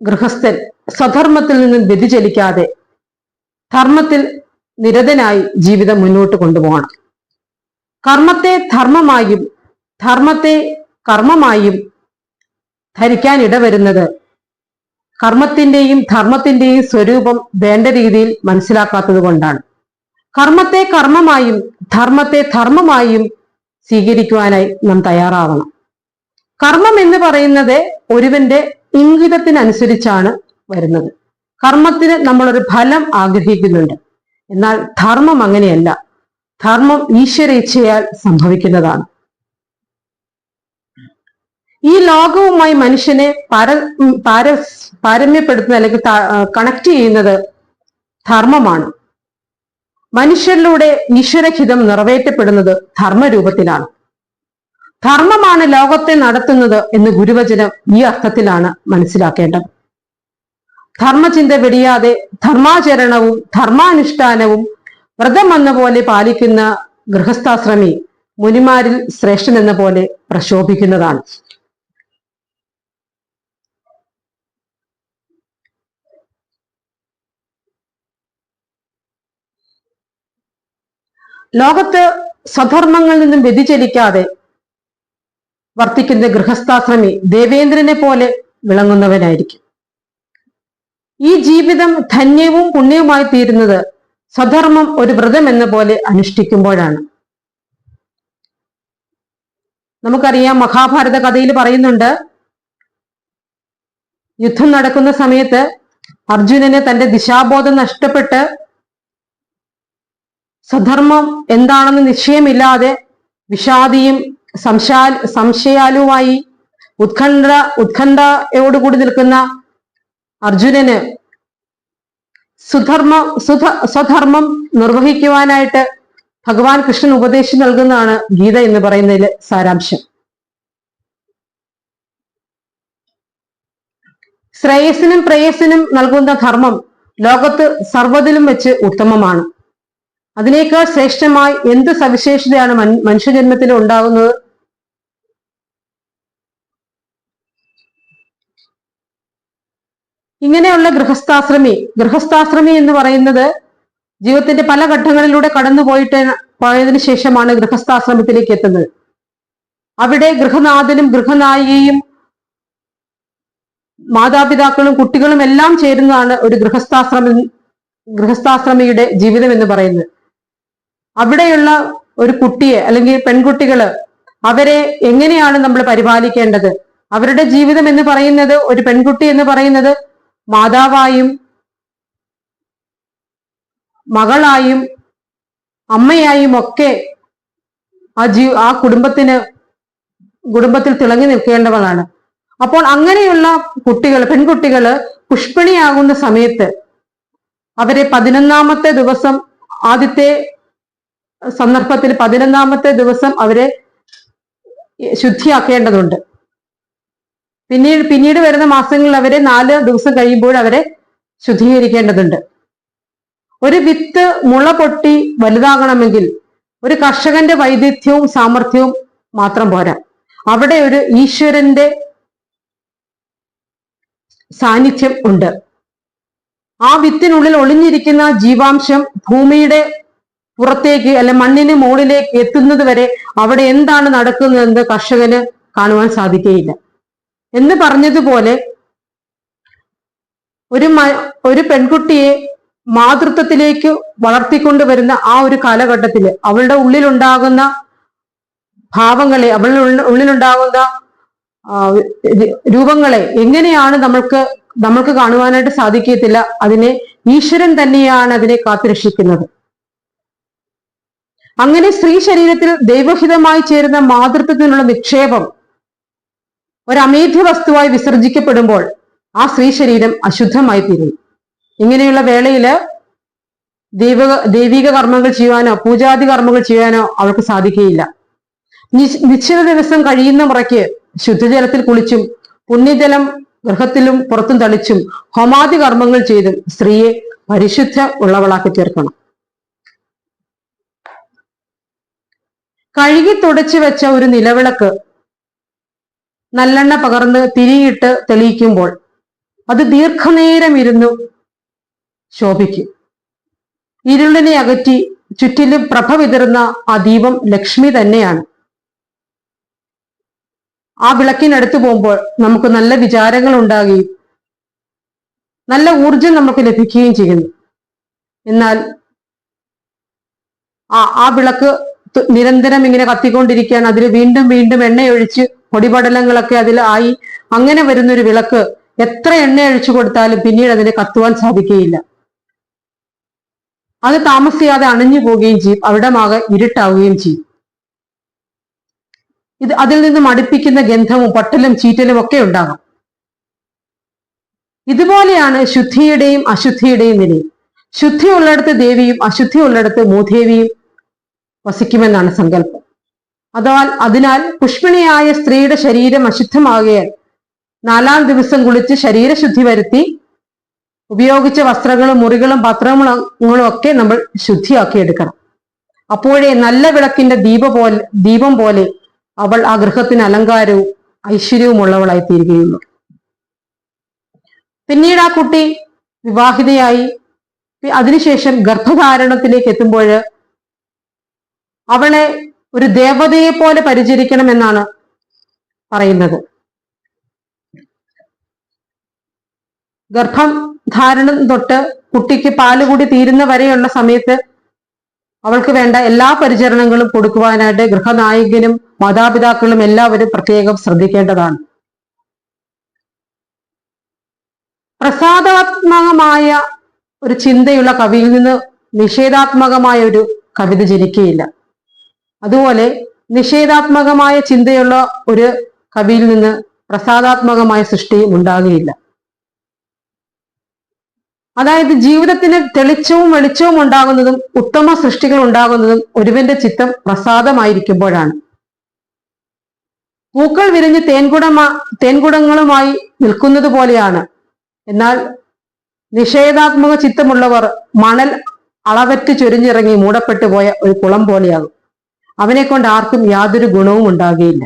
ഗൃഹസ്ഥൻ സ്വധർമ്മത്തിൽ നിന്നും വ്യതിചലിക്കാതെ ധർമ്മത്തിൽ നിരതനായി ജീവിതം മുന്നോട്ട് കൊണ്ടുപോകണം. കർമ്മത്തെ ധർമ്മമായും ധർമ്മത്തെ കർമ്മമായും ധരിക്കാൻ ഇടവരുന്നത് കർമ്മത്തിന്റെയും ധർമ്മത്തിന്റെയും സ്വരൂപം വേണ്ട രീതിയിൽ മനസ്സിലാക്കാത്തത് കൊണ്ടാണ്. കർമ്മത്തെ കർമ്മമായും ധർമ്മത്തെ ധർമ്മമായും സ്വീകരിക്കുവാനായി നാം തയ്യാറാവണം. കർമ്മം എന്ന് പറയുന്നത് ഒരുവന്റെ ഇംഗിതത്തിനനുസരിച്ചാണ് വരുന്നത്. കർമ്മത്തിന് നമ്മളൊരു ഫലം ആഗ്രഹിക്കുന്നുണ്ട്. എന്നാൽ ധർമ്മം അങ്ങനെയല്ല. ധർമ്മം ഈശ്വര ഇച്ഛയാൽ സംഭവിക്കുന്നതാണ്. ഈ ലോകവുമായി മനുഷ്യനെ പാരമ്യപ്പെടുത്തുന്ന അല്ലെങ്കിൽ കണക്ട് ചെയ്യുന്നത് ധർമ്മമാണ്. മനുഷ്യരിലൂടെ ഈശ്വരഹിതം നിറവേറ്റപ്പെടുന്നത് ധർമ്മരൂപത്തിലാണ്. ധർമ്മമാണ് ലോകത്തെ നടത്തുന്നത് എന്ന് ഗുരുവചനം ഈ അർത്ഥത്തിലാണ് മനസ്സിലാക്കേണ്ടത്. ധർമ്മചിന്ത വെടിയാതെ ധർമാചരണവും ധർമാനുഷ്ഠാനവും വ്രതം എന്ന പോലെ പാലിക്കുന്ന ഗൃഹസ്ഥാശ്രമി മുനിമാരിൽ ശ്രേഷ്ഠൻ എന്ന പോലെ പ്രശോഭിക്കുന്നതാണ്. ലോകത്ത് സ്വധർമ്മങ്ങളിൽ നിന്നും വ്യതിചലിക്കാതെ വർത്തിക്കുന്ന ഗൃഹസ്ഥാശ്രമി ദേവേന്ദ്രനെ പോലെ വിളങ്ങുന്നവനായിരിക്കും. ഈ ജീവിതം ധന്യവും പുണ്യവുമായി തീരുന്നത് സ്വധർമ്മം ഒരു വ്രതം എന്ന പോലെ അനുഷ്ഠിക്കുമ്പോഴാണ്. നമുക്കറിയാം, മഹാഭാരത കഥയിൽ പറയുന്നുണ്ട്, യുദ്ധം നടക്കുന്ന സമയത്ത് അർജുനന് തന്റെ ദിശാബോധം നഷ്ടപ്പെട്ട് സ്വധർമ്മം എന്താണെന്ന് നിശ്ചയമില്ലാതെ വിഷാദിയും സംശയാലുമായി ഉത്കണ്ഠയോടുകൂടി നിൽക്കുന്ന അർജുനന് സ്വധർമ്മം നിർവഹിക്കുവാനായിട്ട് ഭഗവാൻ കൃഷ്ണൻ ഉപദേശം നൽകുന്നതാണ് ഗീത എന്ന് പറയുന്നതിലെ സാരാംശം. ശ്രേയസിനും പ്രേയസിനും നൽകുന്ന ധർമ്മം ലോകത്ത് സർവ്വതിലും വെച്ച് ഉത്തമമാണ്. അതിനേക്കാൾ ശ്രേഷ്ഠമായി എന്ത് സവിശേഷതയാണ് മനുഷ്യജന്മത്തിൽ ഉണ്ടാകുന്നത്? ഇങ്ങനെയുള്ള ഗൃഹസ്ഥാശ്രമി എന്ന് പറയുന്നത് ജീവിതത്തിന്റെ പല ഘട്ടങ്ങളിലൂടെ പോയതിനു ശേഷമാണ് ഗൃഹസ്ഥാശ്രമത്തിലേക്ക് എത്തുന്നത്. അവിടെ ഗൃഹനാഥനും ഗൃഹനായികയും മാതാപിതാക്കളും കുട്ടികളും എല്ലാം ചേരുന്നതാണ് ഒരു ഗൃഹസ്ഥാശ്രമിയുടെ ജീവിതം എന്ന് പറയുന്നത്. അവിടെയുള്ള ഒരു കുട്ടിയെ അല്ലെങ്കിൽ പെൺകുട്ടികള് അവരെ എങ്ങനെയാണ് നമ്മൾ പരിപാലിക്കേണ്ടത്? അവരുടെ ജീവിതം എന്ന് പറയുന്നത്, ഒരു പെൺകുട്ടി എന്ന് പറയുന്നത് മാതാവായും മകളായും അമ്മയായും ഒക്കെ ആ കുടുംബത്തിൽ തിളങ്ങി നിൽക്കേണ്ടവളാണ്. അപ്പോൾ അങ്ങനെയുള്ള പെൺകുട്ടികള് പുഷ്പിണിയാകുന്ന സമയത്ത് അവരെ 11ാമത്തെ ദിവസം, ആദ്യത്തെ സന്ദർഭത്തിൽ 11ാമത്തെ ദിവസം അവരെ ശുദ്ധിയാക്കേണ്ടതുണ്ട്. പിന്നീട് വരുന്ന മാസങ്ങളിൽ അവരെ 4 ദിവസം കഴിയുമ്പോൾ അവരെ ശുദ്ധീകരിക്കേണ്ടതുണ്ട്. ഒരു വിത്ത് മുള പൊട്ടി വലുതാകണമെങ്കിൽ ഒരു കർഷകന്റെ വൈദഗ്ധ്യവും സാമർഥ്യവും മാത്രം പോരാ. അവിടെ ഒരു ഈശ്വരന്റെ സാന്നിധ്യം ഉണ്ട്. ആ വിത്തിനുള്ളിൽ ഒളിഞ്ഞിരിക്കുന്ന ജീവാംശം ഭൂമിയുടെ പുറത്തേക്ക് അല്ലെ മണ്ണിന് മുകളിലേക്ക് എത്തുന്നത് വരെ അവിടെ എന്താണ് നടക്കുന്നതെന്ന് കർഷകന് കാണുവാൻ സാധിക്കുകയില്ല. എന്ന് പറഞ്ഞതുപോലെ ഒരു പെൺകുട്ടിയെ മാതൃത്വത്തിലേക്ക് വളർത്തിക്കൊണ്ടുവരുന്ന ആ ഒരു കാലഘട്ടത്തില് അവളുടെ ഉള്ളിലുണ്ടാകുന്ന ഭാവങ്ങളെ, അവളുടെ ഉള്ളിലുണ്ടാകുന്ന രൂപങ്ങളെ എങ്ങനെയാണ് നമ്മൾക്ക് കാണുവാനായിട്ട് സാധിക്കത്തില്ല. അതിനെ ഈശ്വരൻ തന്നെയാണ് അതിനെ കാത്തുരക്ഷിക്കുന്നത്. അങ്ങനെ സ്ത്രീ ശരീരത്തിൽ ദൈവഹിതമായി ചേരുന്ന മാതൃത്വത്തിനുള്ള നിക്ഷേപം ഒരു അമേധ്യ വസ്തുവായി വിസർജിക്കപ്പെടുമ്പോൾ ആ സ്ത്രീ ശരീരം അശുദ്ധമായി തീരുന്നു. ഇങ്ങനെയുള്ള വേളയില് ദൈവിക കർമ്മങ്ങൾ ചെയ്യുവാനോ പൂജാതി കർമ്മങ്ങൾ ചെയ്യാനോ അവൾക്ക് സാധിക്കുകയില്ല. നിശ്ചിത ദിവസം കഴിയുന്ന മുറയ്ക്ക് ശുദ്ധജലത്തിൽ കുളിച്ചും പുണ്യജലം ഗൃഹത്തിലും പുറത്തും തളിച്ചും ഹോമാദി കർമ്മങ്ങൾ ചെയ്തും സ്ത്രീയെ പരിശുദ്ധ ഉള്ളവളാക്കി തീർക്കണം. കഴുകി തുടച്ചു വെച്ച ഒരു നിലവിളക്ക് നല്ലെണ്ണ പകർന്ന് തിരിയിട്ട് തെളിയിക്കുമ്പോൾ അത് ദീർഘനേരം ഇരുന്നു ശോഭിക്കും. ഇരുളിനെ അകറ്റി ചുറ്റിലും പ്രഭ വിതറുന്ന ആ ദീപം ലക്ഷ്മി തന്നെയാണ്. ആ വിളക്കിനടുത്ത് പോകുമ്പോൾ നമുക്ക് നല്ല വിചാരങ്ങൾ ഉണ്ടാകുകയും നല്ല ഊർജം നമുക്ക് ലഭിക്കുകയും ചെയ്യുന്നു. എന്നാൽ ആ വിളക്ക് നിരന്തരം ഇങ്ങനെ കത്തിക്കൊണ്ടിരിക്കുകയാണ്. അതിൽ വീണ്ടും വീണ്ടും എണ്ണയൊഴിച്ച് പൊടിപടലങ്ങളൊക്കെ അതിൽ ആയി അങ്ങനെ വരുന്നൊരു വിളക്ക് എത്ര എണ്ണ ഒഴിച്ചു കൊടുത്താലും പിന്നീട് അതിനെ കത്തുവാൻ സാധിക്കുകയില്ല. അത് താമസിയാതെ അണഞ്ഞു പോവുകയും ചെയ്യും, അവിടമാകെ ഇരുട്ടാവുകയും ചെയ്യും. അതിൽ നിന്നും അടുപ്പിക്കുന്ന ഗന്ധവും പട്ടലും ചീറ്റലും ഒക്കെ ഉണ്ടാകാം. ഇതുപോലെയാണ് ശുദ്ധിയുടെയും അശുദ്ധിയുടെയും നിലയും. ശുദ്ധി ഉള്ളിടത്ത് ദേവിയും അശുദ്ധി ഉള്ളിടത്ത് മൂദേവിയും വസിക്കുമെന്നാണ് സങ്കല്പം. അതിനാൽ പുഷ്പിണിയായ സ്ത്രീയുടെ ശരീരം അശുദ്ധമാകിയാൽ 4ാം ദിവസം കുളിച്ച് ശരീരശുദ്ധി വരുത്തി ഉപയോഗിച്ച വസ്ത്രങ്ങളും മുറികളും പാത്രങ്ങളും ഒക്കെ നമ്മൾ ശുദ്ധിയാക്കി എടുക്കണം. അപ്പോഴേ നല്ല വിളക്കിന്റെ ദീപം പോലെ അവൾ ആ ഗൃഹത്തിന് അലങ്കാരവും ഐശ്വര്യവും ഉള്ളവളായി തീരുകയുള്ളൂ. പിന്നീട് ആ കുട്ടി വിവാഹിതയായി അതിനുശേഷം ഗർഭധാരണത്തിലേക്ക് എത്തുമ്പോൾ അവളെ ഒരു ദേവതയെ പോലെ പരിചരിക്കണമെന്നാണ് പറയുന്നത്. ഗർഭം ധാരണം തൊട്ട് കുട്ടിക്ക് പാലുകൂടി തീരുന്ന വരെയുള്ള സമയത്ത് അവൾക്ക് വേണ്ട എല്ലാ പരിചരണങ്ങളും കൊടുക്കുവാനായിട്ട് ഗൃഹനായകനും മാതാപിതാക്കളും എല്ലാവരും പ്രത്യേകം ശ്രദ്ധിക്കേണ്ടതാണ്. പ്രസാദാത്മകമായ ഒരു ചിന്തയുള്ള കവിയിൽ നിന്ന് നിഷേധാത്മകമായ ഒരു കവിത ജനിക്കുകയില്ല. അതുപോലെ നിഷേധാത്മകമായ ചിന്തയുള്ള ഒരു കവിയിൽ നിന്ന് പ്രസാദാത്മകമായ സൃഷ്ടിയും ഉണ്ടാകുകയില്ല. അതായത് ജീവിതത്തിന് തെളിച്ചവും വെളിച്ചവും ഉണ്ടാകുന്നതും ഉത്തമ സൃഷ്ടികൾ ഉണ്ടാകുന്നതും ഒരുവന്റെ ചിത്തം പ്രസാദമായിരിക്കുമ്പോഴാണ്. പൂക്കൾ വിരിഞ്ഞ് തേൻകുടങ്ങളുമായി നിൽക്കുന്നത് പോലെയാണ്. എന്നാൽ നിഷേധാത്മക ചിത്തമുള്ളവർ മണൽ അളവറ്റ് ചൊരിഞ്ഞിറങ്ങി മൂടപ്പെട്ടു പോയ ഒരു കുളം പോലെയാകും. അവനെ കൊണ്ട് ആർക്കും യാതൊരു ഗുണവും ഉണ്ടാകുകയില്ല.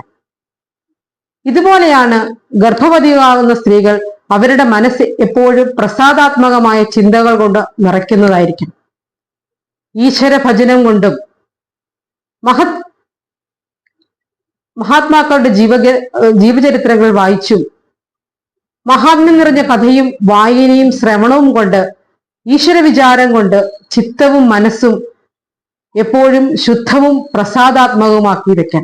ഇതുപോലെയാണ് ഗർഭവതിയാകുന്ന സ്ത്രീകൾ അവരുടെ മനസ്സ് എപ്പോഴും പ്രസാദാത്മകമായ ചിന്തകൾ കൊണ്ട് നിറയ്ക്കുന്നതായിരിക്കും. ഈശ്വര ഭജനം കൊണ്ടും മഹാത്മാക്കളുടെ ജീവചരിത്രങ്ങൾ വായിച്ചും മഹാത്മ്യം നിറഞ്ഞ കഥയും വായനയും ശ്രവണവും കൊണ്ട് ഈശ്വര വിചാരം കൊണ്ട് ചിത്തവും മനസ്സും എപ്പോഴും ശുദ്ധവും പ്രസാദാത്മകവുമാക്കി വെക്കാൻ.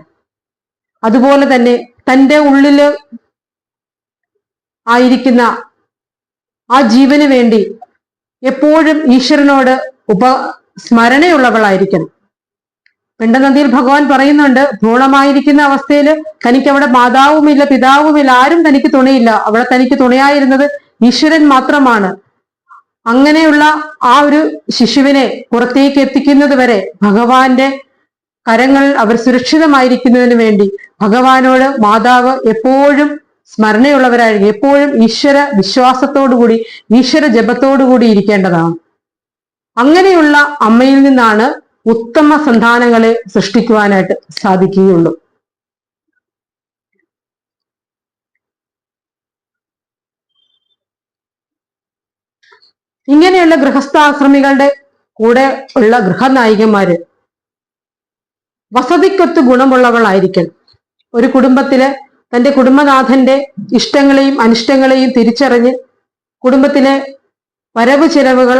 അതുപോലെ തന്നെ തൻ്റെ ഉള്ളില് ആയിരിക്കുന്ന ആ ജീവന് വേണ്ടി എപ്പോഴും ഈശ്വരനോട് സ്മരണയുള്ളവളായിരിക്കണം. പിണ്ടനദിയിൽ ഭഗവാൻ പറയുന്നുണ്ട്, ഭ്രൂണമായിരിക്കുന്ന അവസ്ഥയിൽ തനിക്ക് അവിടെ മാതാവുമില്ല, പിതാവുമില്ല, ആരും തനിക്ക് തുണയില്ല. അവിടെ തനിക്ക് തുണയായിരുന്നത് ഈശ്വരൻ മാത്രമാണ്. അങ്ങനെയുള്ള ആ ഒരു ശിശുവിനെ പുറത്തേക്ക് എത്തിക്കുന്നത് വരെ ഭഗവാന്റെ കരങ്ങളിൽ അവർ സുരക്ഷിതമായിരിക്കുന്നതിന് വേണ്ടി ഭഗവാനോട് മാതാവ് എപ്പോഴും സ്മരണയുള്ളവരായിരിക്കും. എപ്പോഴും ഈശ്വര വിശ്വാസത്തോടുകൂടി ഈശ്വര ജപത്തോടുകൂടി ഇരിക്കേണ്ടതാണ്. അങ്ങനെയുള്ള അമ്മയിൽ നിന്നാണ് ഉത്തമ സന്താനങ്ങളെ സൃഷ്ടിക്കുവാനായിട്ട് സാധിക്കുകയുള്ളൂ. ഇങ്ങനെയുള്ള ഗൃഹസ്ഥാശ്രമികളുടെ കൂടെ ഉള്ള ഗൃഹനായികമാര് വസതിക്കൊത്ത് ഗുണമുള്ളവളായിരിക്കണം. ഒരു കുടുംബത്തില് തന്റെ കുടുംബനാഥന്റെ ഇഷ്ടങ്ങളെയും അനിഷ്ടങ്ങളെയും തിരിച്ചറിഞ്ഞ് കുടുംബത്തിലെ വരവ് ചിലവുകൾ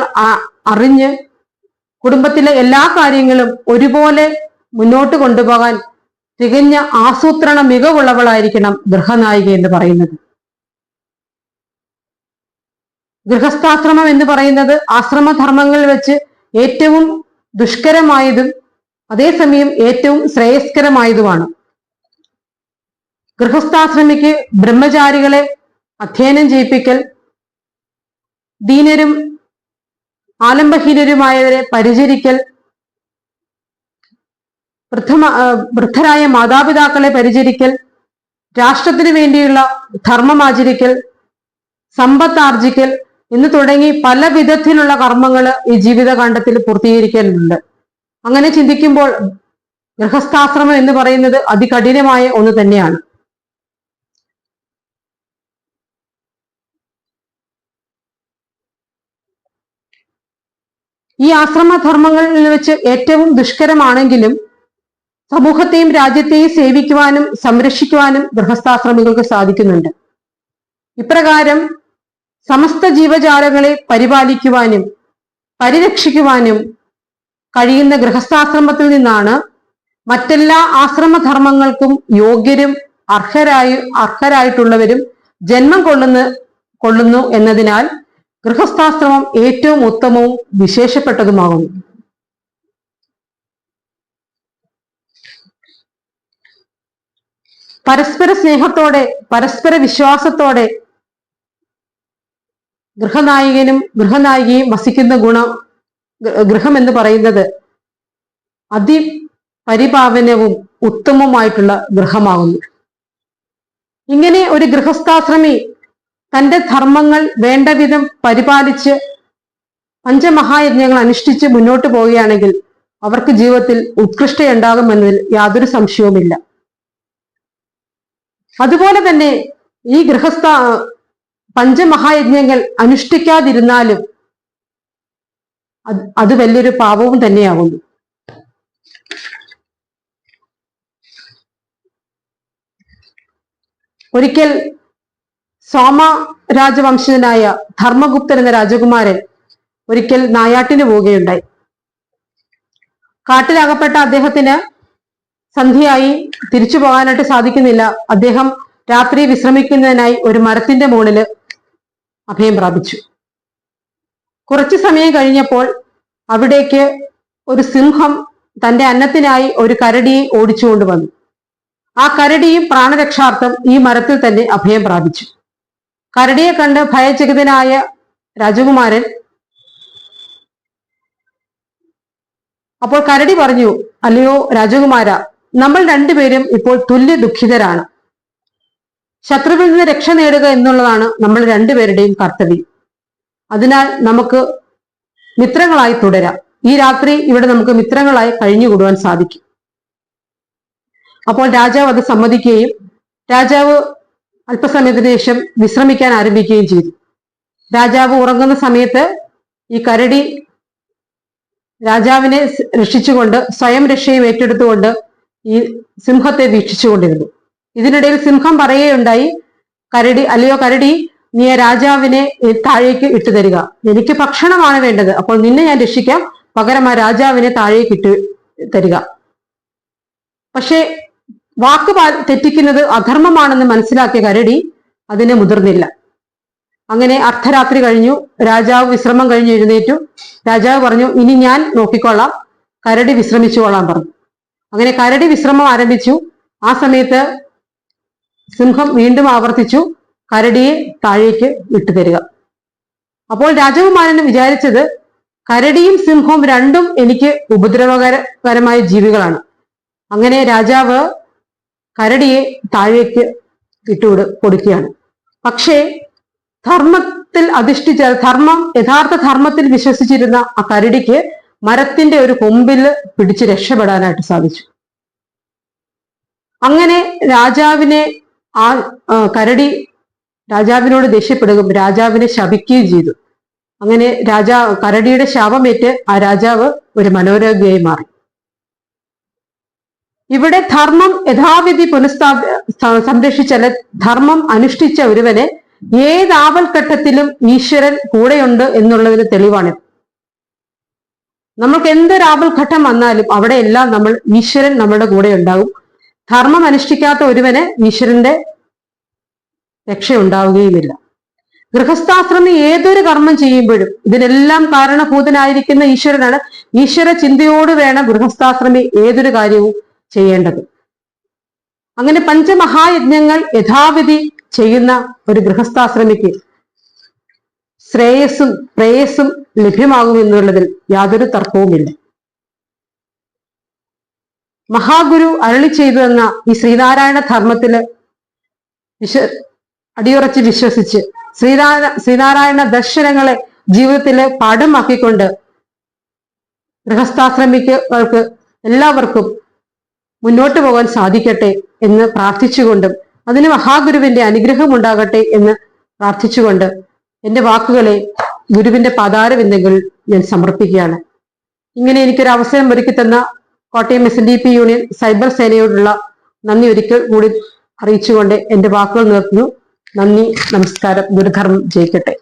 അറിഞ്ഞ് കുടുംബത്തിലെ എല്ലാ കാര്യങ്ങളും ഒരുപോലെ മുന്നോട്ട് കൊണ്ടുപോകാൻ തികഞ്ഞ ആസൂത്രണ മികവുള്ളവളായിരിക്കണം ഗൃഹനായിക എന്ന് പറയുന്നത്. ഗൃഹസ്ഥാശ്രമം എന്ന് പറയുന്നത് ആശ്രമധർമ്മങ്ങളിൽ വെച്ച് ഏറ്റവും ദുഷ്കരമായതും അതേസമയം ഏറ്റവും ശ്രേയസ്കരമായതുമാണ്. ഗൃഹസ്ഥാശ്രമിക്ക് ബ്രഹ്മചാരികളെ അധ്യയനം ചെയ്യിപ്പിക്കൽ, ദീനരും ആലംബഹീനരുമായവരെ പരിചരിക്കൽ, വൃദ്ധരായ മാതാപിതാക്കളെ പരിചരിക്കൽ, രാഷ്ട്രത്തിന് വേണ്ടിയുള്ള ധർമ്മം ആചരിക്കൽ, സമ്പത്ത് ആർജിക്കൽ എന്ന് തുടങ്ങി പല വിധത്തിലുള്ള കർമ്മങ്ങൾ ഈ ജീവിതകാണ്ഡത്തിൽ പൂർത്തീകരിക്കാനുണ്ട്. അങ്ങനെ ചിന്തിക്കുമ്പോൾ ഗൃഹസ്ഥാശ്രമം എന്ന് പറയുന്നത് അതികഠിനമായ ഒന്ന് തന്നെയാണ്. ഈ ആശ്രമധർമ്മങ്ങളിൽ വെച്ച് ഏറ്റവും ദുഷ്കരമാണെങ്കിലും സമൂഹത്തെയും രാജ്യത്തെയും സേവിക്കുവാനും സംരക്ഷിക്കുവാനും ഗൃഹസ്ഥാശ്രമികൾക്ക് സാധിക്കുന്നുണ്ട്. ഇപ്രകാരം സമസ്ത ജീവജാലങ്ങളെ പരിപാലിക്കുവാനും പരിരക്ഷിക്കുവാനും കഴിയുന്ന ഗൃഹസ്ഥാശ്രമത്തിൽ നിന്നാണ് മറ്റെല്ലാ ആശ്രമധർമ്മങ്ങൾക്കും യോഗ്യരും അർഹരായിട്ടുള്ളവരും ജന്മം കൊള്ളുന്നു എന്നതിനാൽ ഗൃഹസ്ഥാശ്രമം ഏറ്റവും ഉത്തമവും വിശേഷപ്പെട്ടതുമാകുന്നു. പരസ്പര സ്നേഹത്തോടെ പരസ്പര വിശ്വാസത്തോടെ ഗൃഹനായികയും വസിക്കുന്ന ഗൃഹം എന്ന് പറയുന്നത് അതിപരിപാവനവും ഉത്തമവുമായിട്ടുള്ള ഗൃഹമാകുന്നു. ഇങ്ങനെ ഒരു ഗൃഹസ്ഥാശ്രമി തന്റെ ധർമ്മങ്ങൾ വേണ്ട വിധം പരിപാലിച്ച് പഞ്ചമഹായജ്ഞങ്ങൾ അനുഷ്ഠിച്ച് മുന്നോട്ട് പോവുകയാണെങ്കിൽ അവർക്ക് ജീവിതത്തിൽ ഉത്കൃഷ്ടയുണ്ടാകുമെന്നതിൽ യാതൊരു സംശയവുമില്ല. അതുപോലെ തന്നെ ഈ പഞ്ചമഹായജ്ഞങ്ങൾ അനുഷ്ഠിക്കാതിരുന്നാലും അത് വലിയൊരു പാപവും തന്നെയാകുന്നു. ഒരിക്കൽ സോമ രാജവംശജനായ ധർമ്മഗുപ്തൻ എന്ന രാജകുമാരൻ ഒരിക്കൽ നായാട്ടിന് പോവുകയുണ്ടായി. കാട്ടിലകപ്പെട്ട അദ്ദേഹത്തിന് സന്ധ്യയായി തിരിച്ചു പോകാനായിട്ട് സാധിക്കുന്നില്ല. അദ്ദേഹം രാത്രി വിശ്രമിക്കുന്നതിനായി ഒരു മരത്തിന്റെ മുകളിൽ അഭയം പ്രാപിച്ചു. കുറച്ചു സമയം കഴിഞ്ഞപ്പോൾ അവിടേക്ക് ഒരു സിംഹം തന്റെ അന്നത്തിനായി ഒരു കരടിയെ ഓടിച്ചുകൊണ്ടുവന്നു. ആ കരടിയും പ്രാണരക്ഷാർത്ഥം ഈ മരത്തിൽ തന്നെ അഭയം പ്രാപിച്ചു. കരടിയെ കണ്ട് ഭയചകിതനായ രാജകുമാരൻ അപ്പോൾ കരടി പറഞ്ഞു, അല്ലയോ രാജകുമാര, നമ്മൾ രണ്ടുപേരും ഇപ്പോൾ തുല്യ ദുഃഖിതരാണ്. ശത്രുവിൽ നിന്ന് രക്ഷ നേടുക എന്നുള്ളതാണ് നമ്മൾ രണ്ടുപേരുടെയും കർത്തവ്യം. അതിനാൽ നമുക്ക് മിത്രങ്ങളായി തുടരാം. ഈ രാത്രി ഇവിടെ നമുക്ക് മിത്രങ്ങളായി കഴിഞ്ഞുകൂടുവാൻ സാധിക്കും. അപ്പോൾ രാജാവ് അത് സമ്മതിക്കുകയും രാജാവ് അല്പസമയത്തിന് ശേഷം വിശ്രമിക്കാൻ ആരംഭിക്കുകയും ചെയ്തു. രാജാവ് ഉറങ്ങുന്ന സമയത്ത് ഈ കരടി രാജാവിനെ രക്ഷിച്ചുകൊണ്ട് സ്വയം രക്ഷയും ഏറ്റെടുത്തുകൊണ്ട് ഈ സിംഹത്തെ വീക്ഷിച്ചുകൊണ്ടിരുന്നു. ഇതിനിടയിൽ സിംഹം പറയുകയുണ്ടായി, കരടി, അല്ലയോ കരടി, നീ രാജാവിനെ താഴേക്ക് ഇട്ടുതരിക. എനിക്ക് ഭക്ഷണമാണ് വേണ്ടത്, അപ്പോൾ നിന്നെ ഞാൻ രക്ഷിക്കാം, പകരം ആ രാജാവിനെ താഴേക്ക് ഇട്ട് തരിക. പക്ഷെ വാക്ക് തെറ്റിക്കുന്നത് അധർമ്മമാണെന്ന് മനസ്സിലാക്കിയ കരടി അതിന് മുതിർന്നില്ല. അങ്ങനെ അർദ്ധരാത്രി കഴിഞ്ഞു. രാജാവ് വിശ്രമം കഴിഞ്ഞ് എഴുന്നേറ്റു. രാജാവ് പറഞ്ഞു, ഇനി ഞാൻ നോക്കിക്കൊള്ളാം, കരടി വിശ്രമിച്ചുകൊള്ളാൻ പറഞ്ഞു. അങ്ങനെ കരടി വിശ്രമം ആരംഭിച്ചു. ആ സമയത്ത് സിംഹം വീണ്ടും ആവർത്തിച്ചു, കരടിയെ താഴേക്ക് വിട്ടുതരിക. അപ്പോൾ രാജകുമാരൻ വിചാരിച്ചത്, കരടിയും സിംഹവും രണ്ടും എനിക്ക് ഉപദ്രവകരമായ ജീവികളാണ്. അങ്ങനെ രാജാവ് കരടിയെ താഴേക്ക് കൊടുക്കുകയാണ്. പക്ഷേ ധർമ്മത്തിൽ അധിഷ്ഠിച്ച യഥാർത്ഥ ധർമ്മത്തിൽ വിശ്വസിച്ചിരുന്ന ആ കരടിക്ക് മരത്തിന്റെ ഒരു കൊമ്പിൽ പിടിച്ച് രക്ഷപ്പെടാനായിട്ട് സാധിച്ചു. അങ്ങനെ രാജാവിനെ ആ കരടി രാജാവിനോട് ദേഷ്യപ്പെടുകയും രാജാവിനെ ശപിക്കുകയും ചെയ്തു. അങ്ങനെ കരടിയുടെ ശാപമേറ്റ് ആ രാജാവ് ഒരു മനോരോഗിയായി മാറി. ഇവിടെ ധർമ്മം യഥാവിധി സംരക്ഷിച്ചാൽ ധർമ്മം അനുഷ്ഠിച്ച ഒരുവനെ ഏത് ആപൽഘട്ടത്തിലും ഈശ്വരൻ കൂടെയുണ്ട് എന്നുള്ളതിന് തെളിവാണ്. നമ്മൾക്ക് എന്തൊരു ആപൽഘട്ടം വന്നാലും അവിടെയെല്ലാം ഈശ്വരൻ നമ്മുടെ കൂടെ ഉണ്ടാകും. ധർമ്മം അനുഷ്ഠിക്കാത്ത ഒരുവന് ഈശ്വരന്റെ രക്ഷയുണ്ടാവുകയുമില്ല. ഗൃഹസ്ഥാശ്രമി ഏതൊരു കർമ്മം ചെയ്യുമ്പോഴും ഇതിനെല്ലാം കാരണഭൂതനായിരിക്കുന്ന ഈശ്വരനാണ്. ഈശ്വര ചിന്തയോട് വേണം ഗൃഹസ്ഥാശ്രമി ഏതൊരു കാര്യവും ചെയ്യേണ്ടത്. അങ്ങനെ പഞ്ചമഹായജ്ഞങ്ങൾ യഥാവിധി ചെയ്യുന്ന ഒരു ഗൃഹസ്ഥാശ്രമിക്ക് ശ്രേയസ്സും പ്രേയസ്സും ലഭ്യമാകുമെന്നുള്ളതിൽ യാതൊരു തർക്കവുമില്ല. മഹാഗുരു അരുളി ചെയ്തു എന്ന ഈ ശ്രീനാരായണ ധർമ്മത്തില് അടിയുറച്ച് വിശ്വസിച്ച് ശ്രീനാരായണ ദർശനങ്ങളെ ജീവിതത്തില് പാഠമാക്കിക്കൊണ്ട് ഗൃഹസ്ഥാശ്രമികൾക്ക് എല്ലാവർക്കും മുന്നോട്ട് പോകാൻ സാധിക്കട്ടെ എന്ന് പ്രാർത്ഥിച്ചുകൊണ്ടും അതിന് മഹാഗുരുവിന്റെ അനുഗ്രഹം ഉണ്ടാകട്ടെ എന്ന് പ്രാർത്ഥിച്ചുകൊണ്ട് എന്റെ വാക്കുകളെ ഗുരുവിന്റെ പാതാരവിന്ദങ്ങളിൽ ഞാൻ സമർപ്പിക്കുകയാണ്. ഇങ്ങനെ എനിക്കൊരു അവസരം ഒരുക്കി തന്ന കോട്ടയം SNDP യൂണിയൻ സൈബർ സേനയോടുള്ള നന്ദി ഒരിക്കൽ കൂടി അറിയിച്ചുകൊണ്ട് എന്റെ വാക്കുകൾ നിർത്തുന്നു. നന്ദി, നമസ്കാരം. ഗുരുധർമ്മം ജയിക്കട്ടെ.